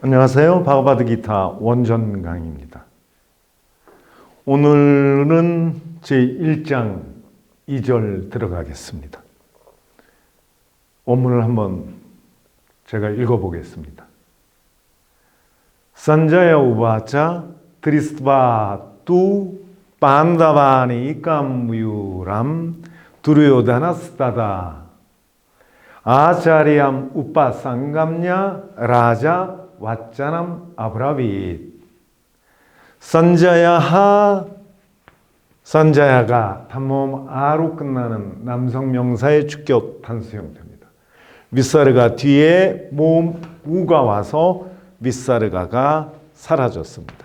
안녕하세요. 바가바드 기타 원전 강의입니다. 오늘은 제1장 2절 들어가겠습니다. 원문을 한번 제가 읽어보겠습니다. 산자야 우바차 드리스바 뚜 판다바니 깜유람 두르요다나스타다 아차리암 우파상감냐 라자 왓자남 아브라빗 산자야가 단모음 아로 끝나는 남성 명사의 주격 단수 형태입니다. 윗사르가 뒤에 모음 우가 와서 윗사르가가 사라졌습니다.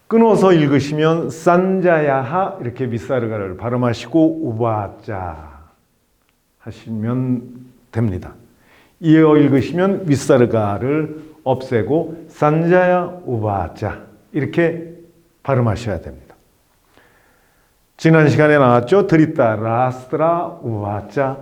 끊어서 읽으시면 산자야하 이렇게 윗사르가를 발음하시고 우바자 하시면 됩니다. 이어 읽으시면 윗사르가를 없애고 산자야 우바자 이렇게 발음하셔야 됩니다. 지난 시간에 나왔죠. 드리타 라스트라 우바자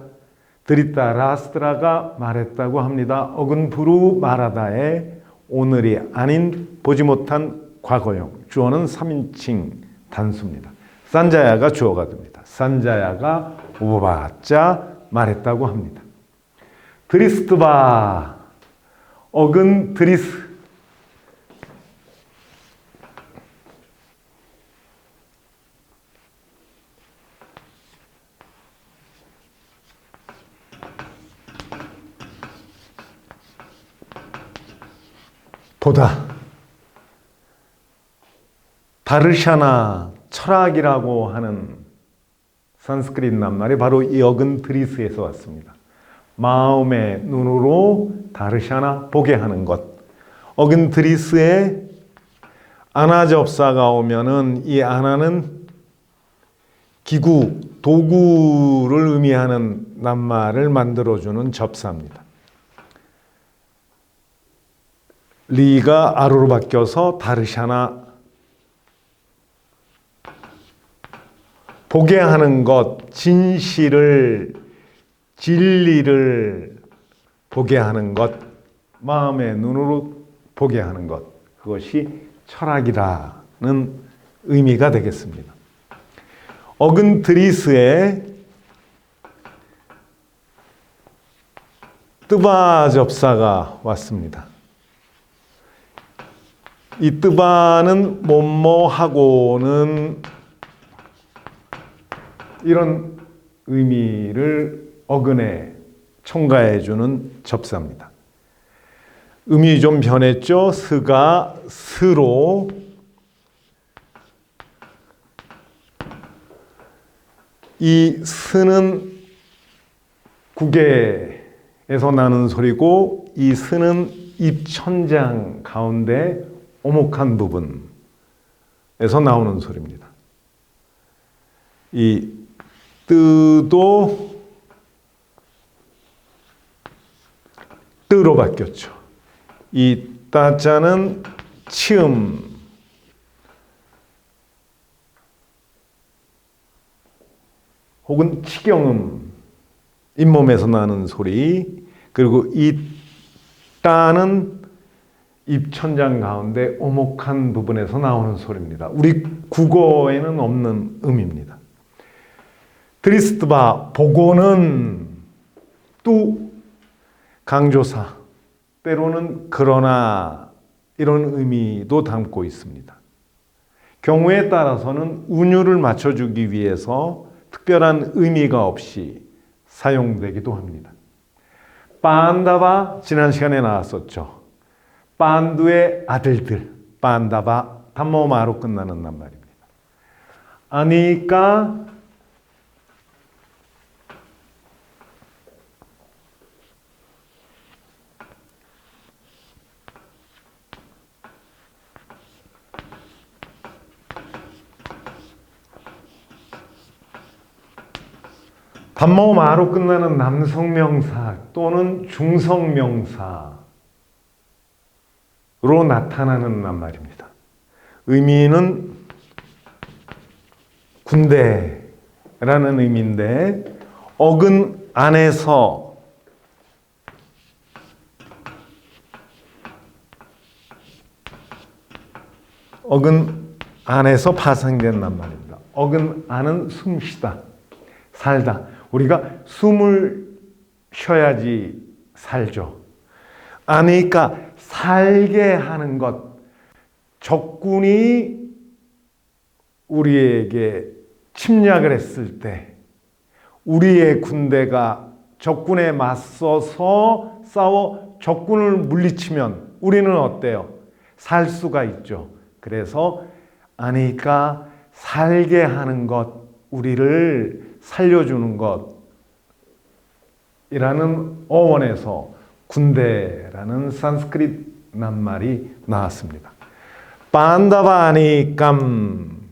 드리타 라스트라가 말했다고 합니다. 어근부루 마라다의 오늘이 아닌 보지 못한 과거형 주어는 3인칭 단수입니다. 산자야가 주어가 됩니다. 산자야가 우바자 말했다고 합니다. 드리스트바 어근 드리스 보다 다르샤나 철학이라고 하는 산스크릿 낱말이 바로 이 어근 드리스에서 왔습니다. 마음의 눈으로 다르샤나 보게 하는 것. 어근 드리스에 아나접사가 오면은 이 아나는 기구, 도구를 의미하는 낱말을 만들어주는 접사입니다. 리가 아로로 바뀌어서 다르샤나 보게 하는 것, 진실을 진리를 보게 하는 것, 마음의 눈으로 보게 하는 것, 그것이 철학이라는 의미가 되겠습니다. 어근 드리스에 뜨바 접사가 왔습니다. 이 뜨바는 뭐뭐하고는 이런 의미를 어근에 첨가해주는 접사입니다. 음이 좀 변했죠. 스가 스로 이 스는 구개에서 나는 소리고 이 스는 입천장 가운데 오목한 부분에서 나오는 소리입니다. 이 뜨도 뜨로 바뀌었죠. 이 따자는 치음 혹은 치경음 잇몸에서 나는 소리, 그리고 이 따는 입천장 가운데 오목한 부분에서 나오는 소리입니다. 우리 국어에는 없는 음입니다. 드리스트바 보고는 또 강조사, 때로는 그러나 이런 의미도 담고 있습니다. 경우에 따라서는 운율을 맞춰주기 위해서 특별한 의미가 없이 사용되기도 합니다. 판다바 지난 시간에 나왔었죠. 판두의 아들들, 판다바 단모마로 끝나는 낱말입니다. 아니까 단모마로 끝나는 남성명사 또는 중성명사로 나타나는 낱말입니다. 의미는 군대라는 의미인데 어근 안에서 어근 안에서 파생된 낱말입니다. 어근 안은 숨쉬다, 살다. 우리가 숨을 쉬어야지 살죠. 아니까 살게 하는 것. 적군이 우리에게 침략을 했을 때 우리의 군대가 적군에 맞서서 싸워 적군을 물리치면 우리는 어때요? 살 수가 있죠. 그래서 아니까 살게 하는 것, 우리를 살려주는 것이라는 어원에서 군대라는 산스크릿 낱말이 나왔습니다. 반다바 아니감,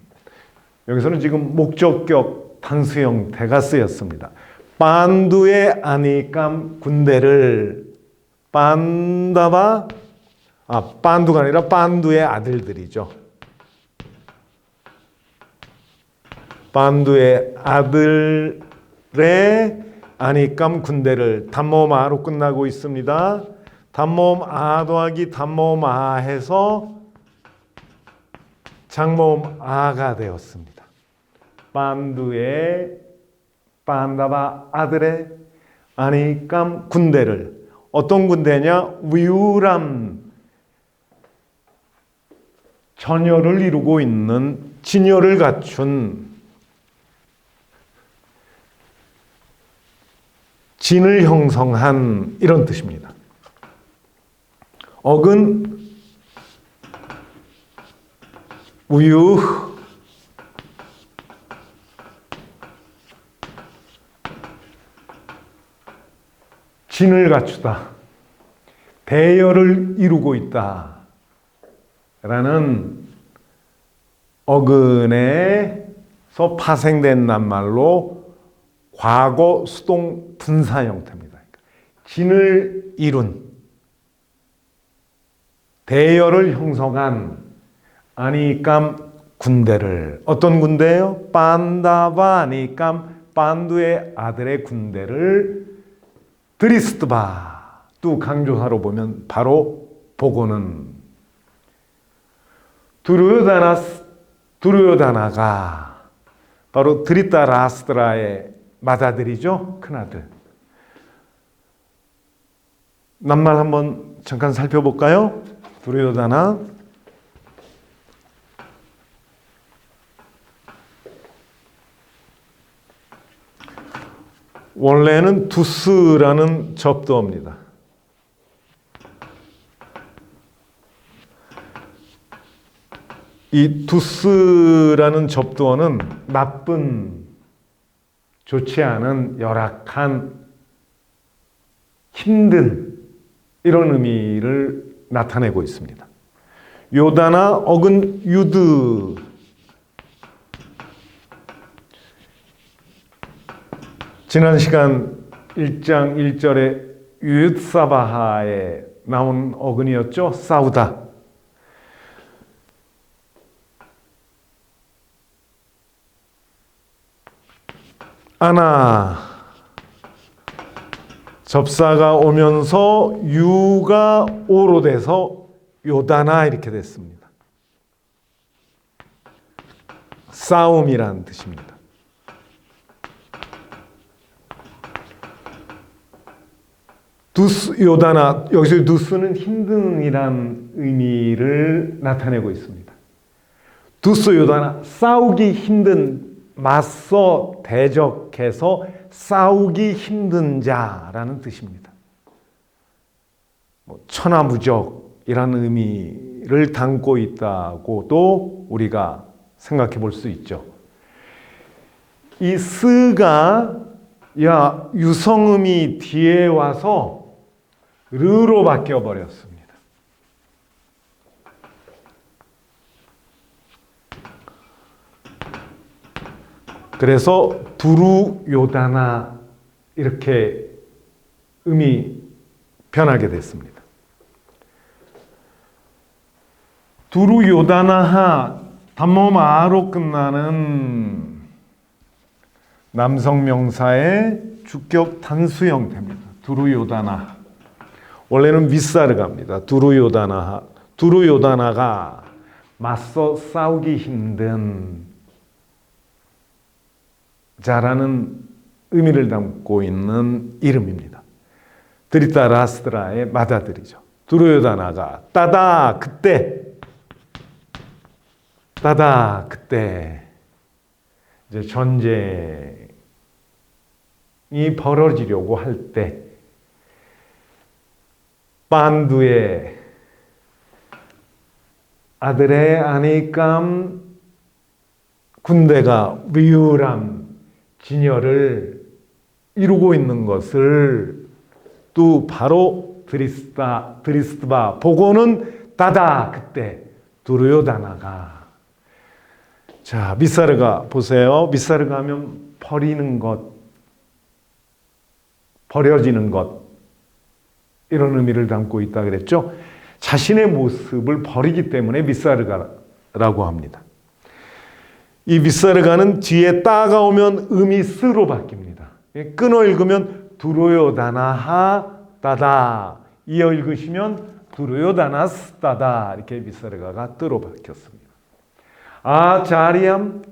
여기서는 지금 목적격 단수 형태가 쓰였습니다. 반두의 아니감 군대를 반다바, 반두가 아니라 반두의 아들들이죠. 반두의 아들의 아니감 군대를 단모음 아로 끝나고 있습니다. 단모음 아 더하기 단모음 아 해서 장모음 아가 되었습니다. 반두의 반다바 아들의 아니감 군대를, 어떤 군대냐? 위우람, 전열을 이루고 있는, 진열을 갖춘, 진을 형성한, 이런 뜻입니다. 어근 우유 진을 갖추다, 대열을 이루고 있다 라는 어근에서 파생된 낱말로 과거 수동 분사 형태입니다. 진을 이룬, 대열을 형성한 아니감 군대를, 어떤 군대예요? 반다바 아니감 반두의 아들의 군대를 드리스트바, 또 강조사로 보면 바로 보고는 두르요다나가 바로 드리타라스트라의 맏아들이죠. 큰아들. 낱말 한번 잠깐 살펴볼까요? 두르요다나, 원래는 두스라는 접두어입니다. 이 두스라는 접두어는 나쁜, 좋지 않은, 열악한, 힘든, 이런 의미를 나타내고 있습니다. 요다나 어근 유드, 지난 시간 1장 1절에 유읒사바하에 나온 어근이었죠. 싸우다. 아나, 접사가 오면서 유가 오로 돼서 요다나 이렇게 됐습니다. 싸움이라는 뜻입니다. 두스 요다나, 여기서 두스는 힘든이란 의미를 나타내고 있습니다. 두스 요다나, 싸우기 힘든, 맞서 대적해서 싸우기 힘든 자라는 뜻입니다. 천하무적이라는 의미를 담고 있다고도 우리가 생각해 볼 수 있죠. 이 스가 유성음이 뒤에 와서 르로 바뀌어 버렸습니다. 그래서 두루요다나 이렇게 음이 변하게 됐습니다. 두루요다나하, 단모마로 끝나는 남성 명사의 주격 단수 형태입니다. 두루요다나. 원래는 윗사르가입니다. 두루요다나하. 두루요다나가 맞서 싸우기 힘든 자라는 의미를 담고 있는 이름입니다. 드리타라스트라의 맏아들이죠. 두르요다나가 따다 그때 이제 전쟁이 벌어지려고 할 때 반두의 아들의 아니까 군대가 위율한 진열을 이루고 있는 것을 또 바로 드리스바 보고는 따다 그때 두르요다나가 자 미사르가 보세요. 미사르가 하면 버리는 것, 버려지는 것 이런 의미를 담고 있다 그랬죠. 자신의 모습을 버리기 때문에 미사르가라고 합니다. 이 미사르가는 뒤에 따가 오면 음이 스로 바뀝니다. 끊어 읽으면 두르요다나하 따다, 이어 읽으시면 두르요다나스 따다 이렇게 미사르가가 뜨로 바뀌었습니다.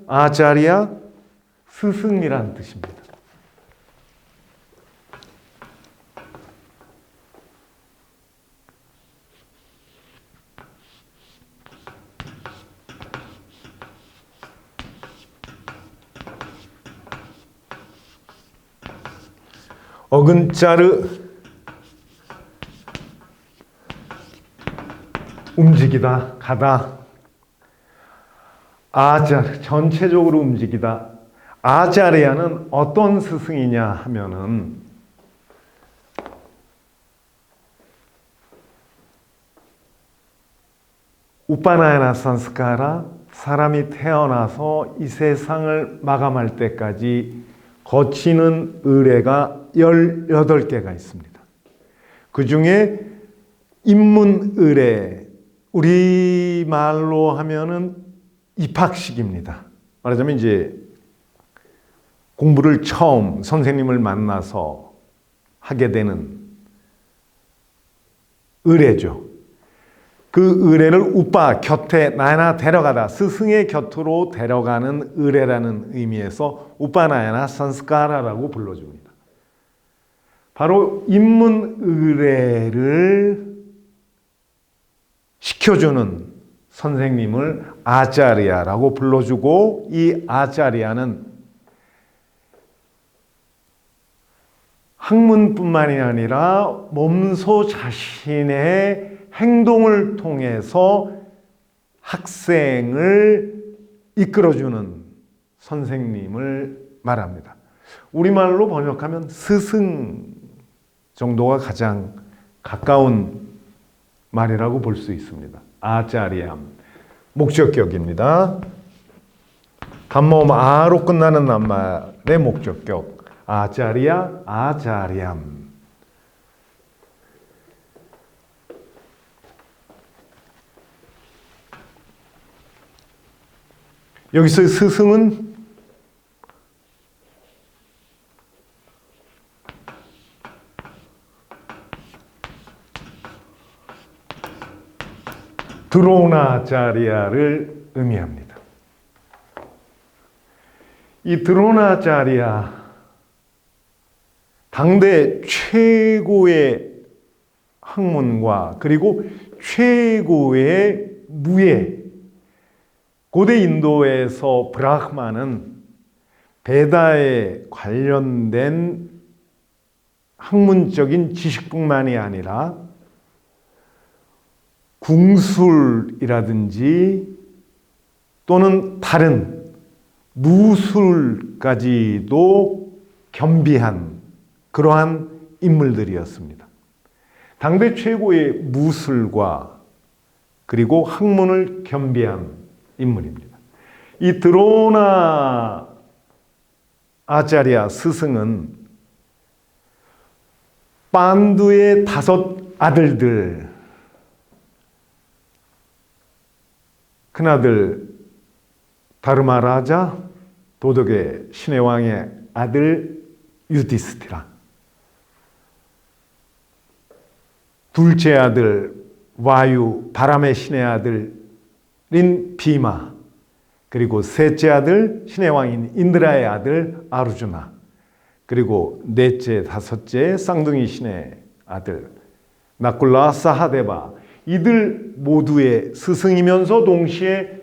아자리야 스승이란 뜻입니다. 어근자르 움직이다, 가다. 아자르 전체적으로 움직이다. 아자리아는 어떤 스승이냐 하면은 우파나야나 산스카라 사람이 태어나서 이 세상을 마감할 때까지 거치는 의례가 18개가 있습니다. 그 중에 입문의례, 우리말로 하면은 입학식입니다. 말하자면 이제 공부를 처음 선생님을 만나서 하게 되는 의례죠. 그 의례를 우빠 곁에 나야나 데려가다, 스승의 곁으로 데려가는 의례라는 의미에서 우빠나야나 산스카라라고 불러줍니다. 바로 입문 의례를 시켜주는 선생님을 아자리아라고 불러주고, 이 아자리아는 학문뿐만이 아니라 몸소 자신의 행동을 통해서 학생을 이끌어주는 선생님을 말합니다. 우리말로 번역하면 스승 정도가 가장 가까운 말이라고 볼 수 있습니다. 아자리암 목적격입니다. 단모음 아로 끝나는 낱말의 목적격 아자리아, 아자리암. 여기서 스승은 드로나자리아를 의미합니다. 이 드로나자리아, 당대 최고의 학문과 그리고 최고의 무예, 고대 인도에서 브라흐마는 베다에 관련된 학문적인 지식뿐만이 아니라 궁술이라든지 또는 다른 무술까지도 겸비한 그러한 인물들이었습니다. 당대 최고의 무술과 그리고 학문을 겸비한 인물입니다. 이 드로나 아차리아 스승은 판두의 5 아들들, 큰아들 다르마라자, 도덕의 신의 왕의 아들 유디스티라, 둘째 아들 와유, 바람의 신의 아들 비마, 그리고 셋째 아들 신의 왕인 인드라의 아들 아르주나, 그리고 넷째, 다섯째 쌍둥이 신의 아들 나쿨라 사하데바, 이들 모두의 스승이면서 동시에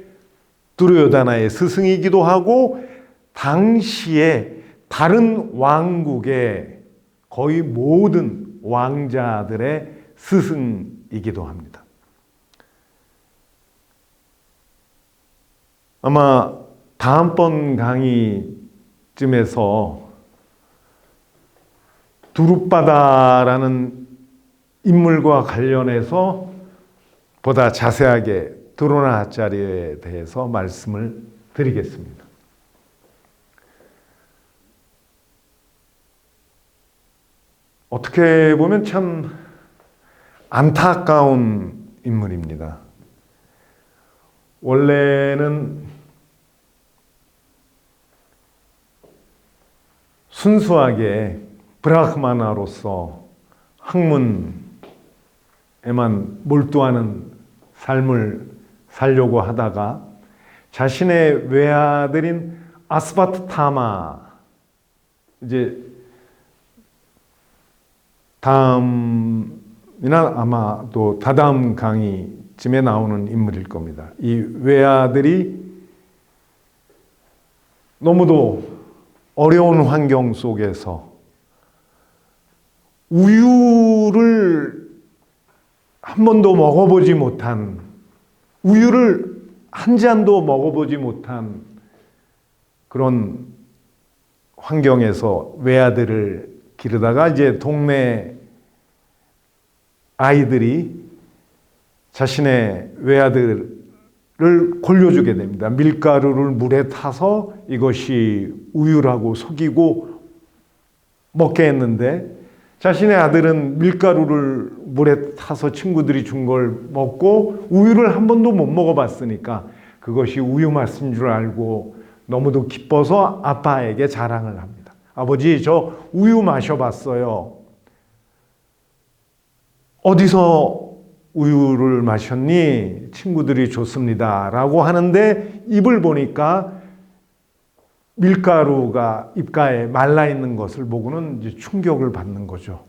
두르요다나의 스승이기도 하고 당시에 다른 왕국의 거의 모든 왕자들의 스승이기도 합니다. 아마 다음번 강의쯤에서 두룻바다라는 인물과 관련해서 보다 자세하게 드로나짜리에 대해서 말씀을 드리겠습니다. 어떻게 보면 참 안타까운 인물입니다. 원래는 순수하게 브라흐마나로서 학문에만 몰두하는 삶을 살려고 하다가 자신의 외아들인 아스바트타마, 이제 다음이나 아마 또 다다음 강의쯤에 나오는 인물일 겁니다. 이 외아들이 너무도 어려운 환경 속에서 우유를 한 번도 먹어보지 못한, 우유를 한 잔도 먹어보지 못한 그런 환경에서 외아들을 기르다가 이제 동네 아이들이 자신의 외아들을 골려주게 됩니다. 밀가루를 물에 타서 이것이 우유라고 속이고 먹게 했는데 자신의 아들은 밀가루를 물에 타서 친구들이 준 걸 먹고 우유를 한 번도 못 먹어봤으니까 그것이 우유 맛인 줄 알고 너무도 기뻐서 아빠에게 자랑을 합니다. 아버지, 저 우유 마셔봤어요. 어디서 우유를 마셨니? 친구들이 줬습니다. 라고 하는데 입을 보니까 밀가루가 입가에 말라있는 것을 보고는 이제 충격을 받는 거죠.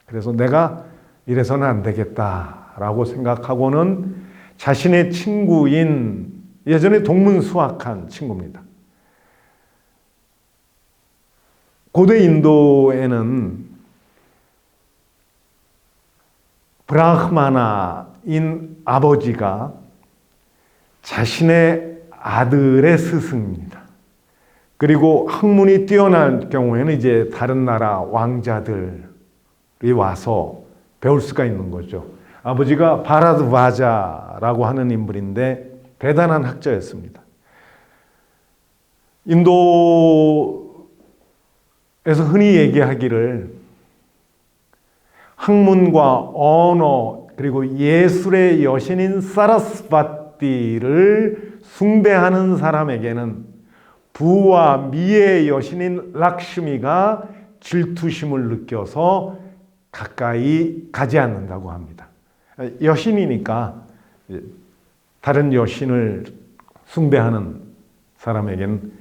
그래서 내가 이래서는 안 되겠다라고 생각하고는 자신의 친구인, 예전에 동문수학한 친구입니다. 고대 인도에는 브라흐마나인 아버지가 자신의 아들의 스승입니다. 그리고 학문이 뛰어난 경우에는 이제 다른 나라 왕자들이 와서 배울 수가 있는 거죠. 아버지가 바라드바자라고 하는 인물인데 대단한 학자였습니다. 인도에서 흔히 얘기하기를 학문과 언어 그리고 예술의 여신인 사라스바티를 숭배하는 사람에게는 부와 미의 여신인 락슈미가 질투심을 느껴서 가까이 가지 않는다고 합니다. 여신이니까 다른 여신을 숭배하는 사람에게는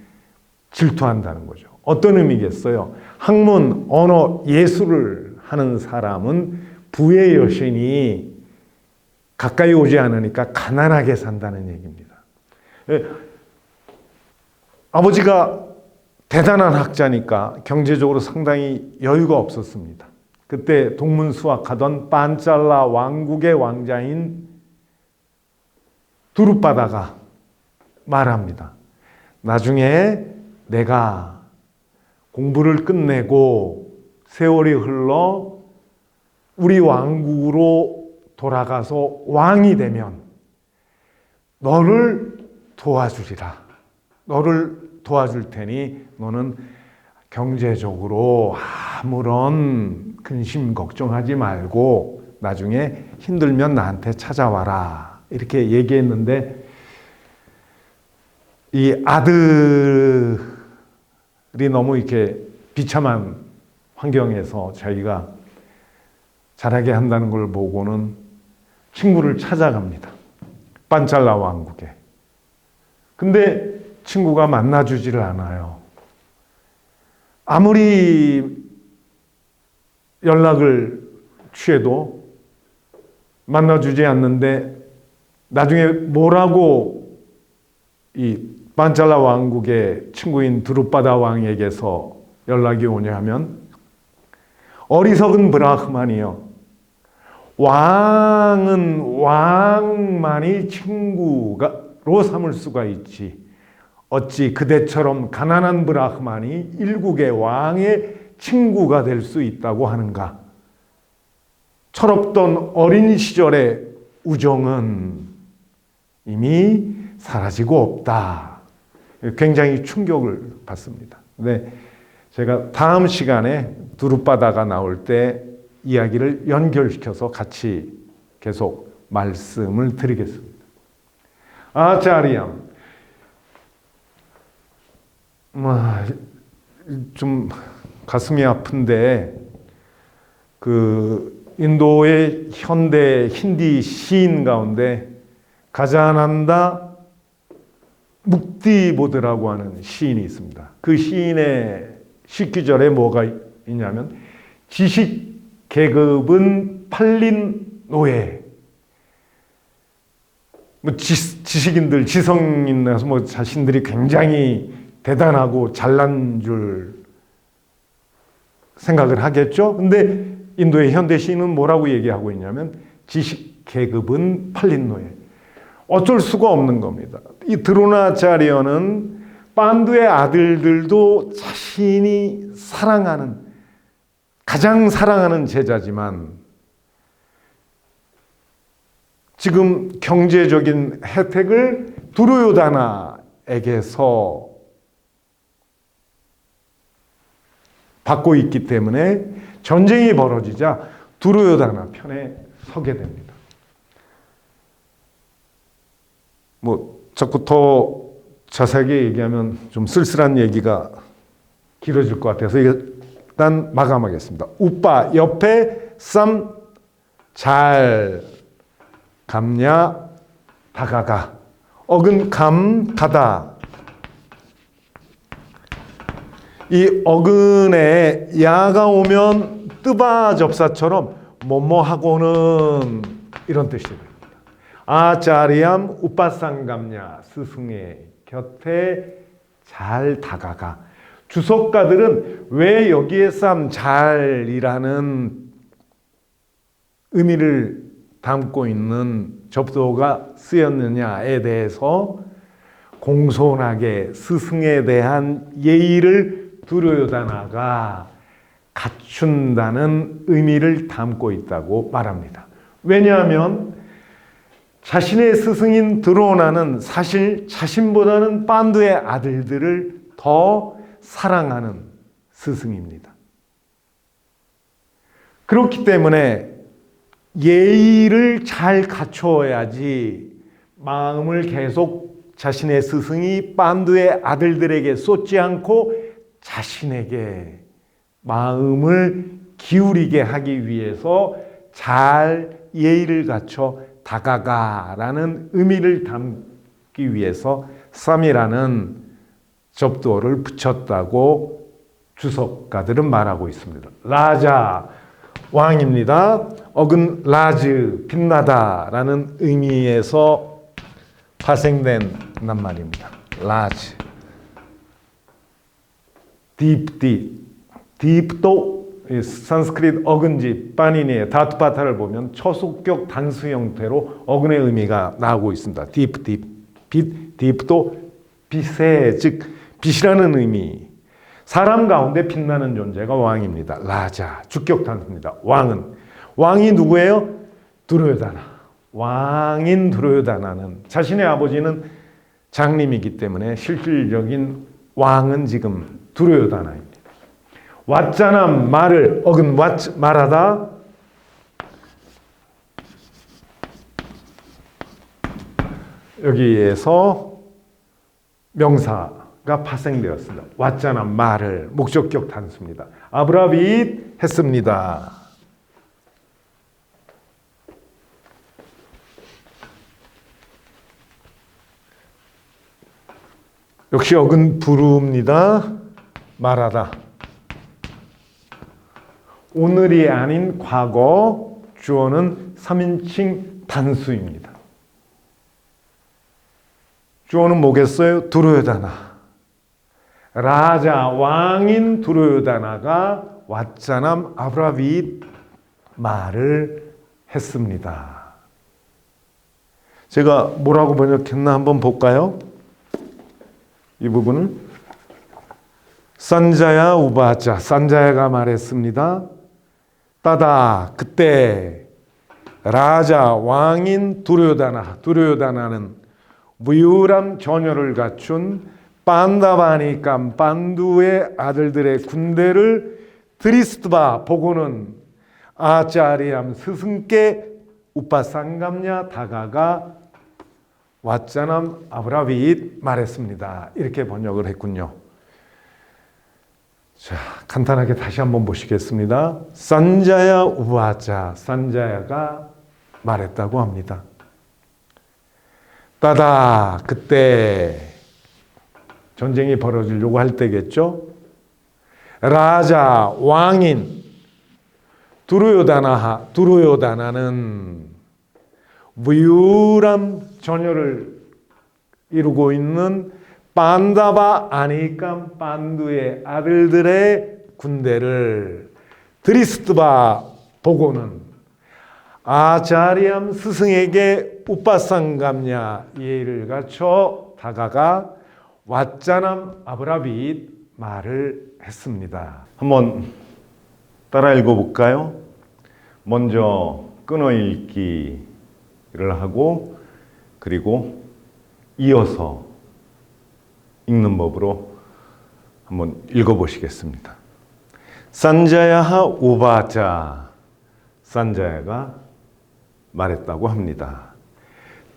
질투한다는 거죠. 어떤 의미겠어요? 학문, 언어, 예술을 하는 사람은 부의 여신이 가까이 오지 않으니까 가난하게 산다는 얘기입니다. 아버지가 대단한 학자니까 경제적으로 상당히 여유가 없었습니다. 그때 동문수학하던 판찰라 왕국의 왕자인 두룻바다가 말합니다. 나중에 내가 공부를 끝내고 세월이 흘러 우리 왕국으로 돌아가서 왕이 되면 너를 도와주리라. 너를 도와줄 테니 너는 경제적으로 아무런 근심 걱정하지 말고 나중에 힘들면 나한테 찾아와라. 이렇게 얘기했는데 이 아들이 너무 이렇게 비참한 환경에서 자기가 자라게 한다는 걸 보고는 친구를 찾아갑니다. 판찰라 왕국에. 근데 친구가 만나주지를 않아요. 아무리 연락을 취해도 만나주지 않는데 나중에 뭐라고 이 판찰라 왕국의 친구인 드루빠다 왕에게서 연락이 오냐 하면 어리석은 브라흐만이요. 왕은 왕만이 친구로 삼을 수가 있지. 어찌 그대처럼 가난한 브라흐만이 일국의 왕의 친구가 될 수 있다고 하는가. 철없던 어린 시절의 우정은 이미 사라지고 없다. 굉장히 충격을 받습니다. 근데 제가 다음 시간에 두루빠다가 나올 때 이야기를 연결시켜서 같이 계속 말씀을 드리겠습니다. 아차리암, 좀 가슴이 아픈데 그 인도의 현대 힌디 시인 가운데 가자난다 묵디보드라고 하는 시인이 있습니다. 그 시인의 시기절에 뭐가 있냐면 지식 계급은 팔린 노예. 뭐 지식인들, 지성인에서 뭐 자신들이 굉장히 대단하고 잘난 줄 생각을 하겠죠. 근데 인도의 현대 시인은 뭐라고 얘기하고 있냐면 지식 계급은 팔린 노예. 어쩔 수가 없는 겁니다. 이 드로나차리어는 판두의 아들들도 자신이 가장 사랑하는 제자지만 지금 경제적인 혜택을 두르요다나에게서 받고 있기 때문에 전쟁이 벌어지자 두르요다나 편에 서게 됩니다. 뭐 자꾸 더 자세하게 얘기하면 좀 쓸쓸한 얘기가 길어질 것 같아서 일단 마감하겠습니다. 우빠 옆에 쌈 잘 감냐 다가가 어근 감 가다. 이 어근에 야가 오면 뜨바 접사처럼 뭐뭐하고는 이런 뜻이 됩니다. 아짜리암 우빠상감냐 스승의 곁에 잘 다가가. 주석가들은 왜 여기에 쌈 잘이라는 의미를 담고 있는 접도가 쓰였느냐에 대해서 공손하게 스승에 대한 예의를 두르요다나가 갖춘다는 의미를 담고 있다고 말합니다. 왜냐하면 자신의 스승인 드로나는 사실 자신보다는 판두의 아들들을 더 사랑하는 스승입니다. 그렇기 때문에 예의를 잘 갖추어야지 마음을 계속 자신의 스승이 판두의 아들들에게 쏟지 않고 자신에게 마음을 기울이게 하기 위해서 잘 예의를 갖춰 다가가라는 의미를 담기 위해서 쌈이라는 접두어를 붙였다고 주석가들은 말하고 있습니다. 라자 왕입니다. 어근 라즈 빛나다라는 의미에서 파생된 낱말입니다. 라즈 딥도 산스크리트 어근지 빠니니의 다투파타를 보면 처속격 단수 형태로 어근의 의미가 나오고 있습니다. 딥도 빛의 즉 빛이라는 의미. 사람 가운데 빛나는 존재가 왕입니다. 라자 주격 단수입니다. 왕이 누구예요? 두르요다나. 왕인 두르요다나는 자신의 아버지는 장님이기 때문에 실질적인 왕은 지금 두르요다나입니다. 왔잖아 말을 어근 말하다. 여기에서 명사가 파생되었습니다. 왔잖아 말을 목적격 단수입니다. 아브라빗 했습니다. 역시 어근 부르입니다. 말하다. 오늘이 아닌 과거, 주어는 3인칭 단수입니다. 주어는 뭐겠어요? 두르요다나. 라자, 왕인 두르요다나가 왓자남 아브라빗 말을 했습니다. 제가 뭐라고 번역했나 한번 볼까요? 이 부분을 산자야 우바자, 산자야가 말했습니다. 따다, 그때 라자, 왕인 두르요다나, 두르요다나는 무유람 전열을 갖춘 판다바니까 판두의 아들들의 군대를 드리스트바 보고는 아짜리암 스승께 우파상감냐 다가가 왓자남 아브라빗 말했습니다. 이렇게 번역을 했군요. 자, 간단하게 다시 한번 보시겠습니다. 산자야 우바자, 산자야가 말했다고 합니다. 따다, 그때 전쟁이 벌어지려고 할 때겠죠. 라자, 왕인 두르요다나는 무유람 전열을 이루고 있는 판다바 아니깐 판두의 아들들의 군대를 드리스트바 보고는 아자리암 스승에게 우빠상감냐 예의를 갖춰 다가가 왓자남 아브라빗 말을 했습니다. 한번 따라 읽어볼까요? 먼저 끊어읽기를 하고 그리고 이어서 읽는 법으로 한번 읽어보시겠습니다. 산자야하 우바자, 산자야가 말했다고 합니다.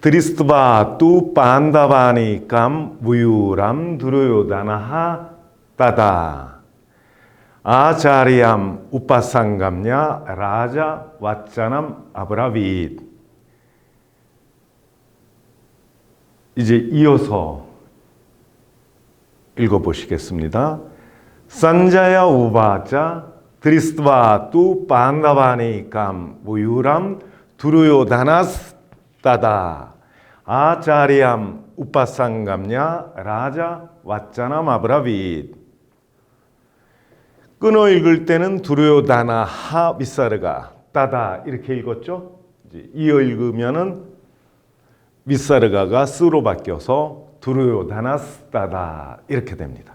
드리스트바 뚜 판다바니 감 무유람 두르요다나하 따다 아자리암 우파상감냐 라자 왓자남 아브라빗. 이제 이어서 읽어보시겠습니다. 산자야 우바자 드리스트바 뚜 판다바니 감 무유람 두르요다나스 따다 아자리암 우파상감냐 라자 왓자남 아브라빗. 끊어 읽을 때는 두르요다나 하 미사르가 따다 이렇게 읽었죠. 이제 이어 읽으면은 미사르가가 스로 바뀌어서 두르요다나스 따다 이렇게 됩니다.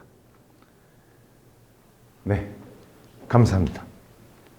네, 감사합니다.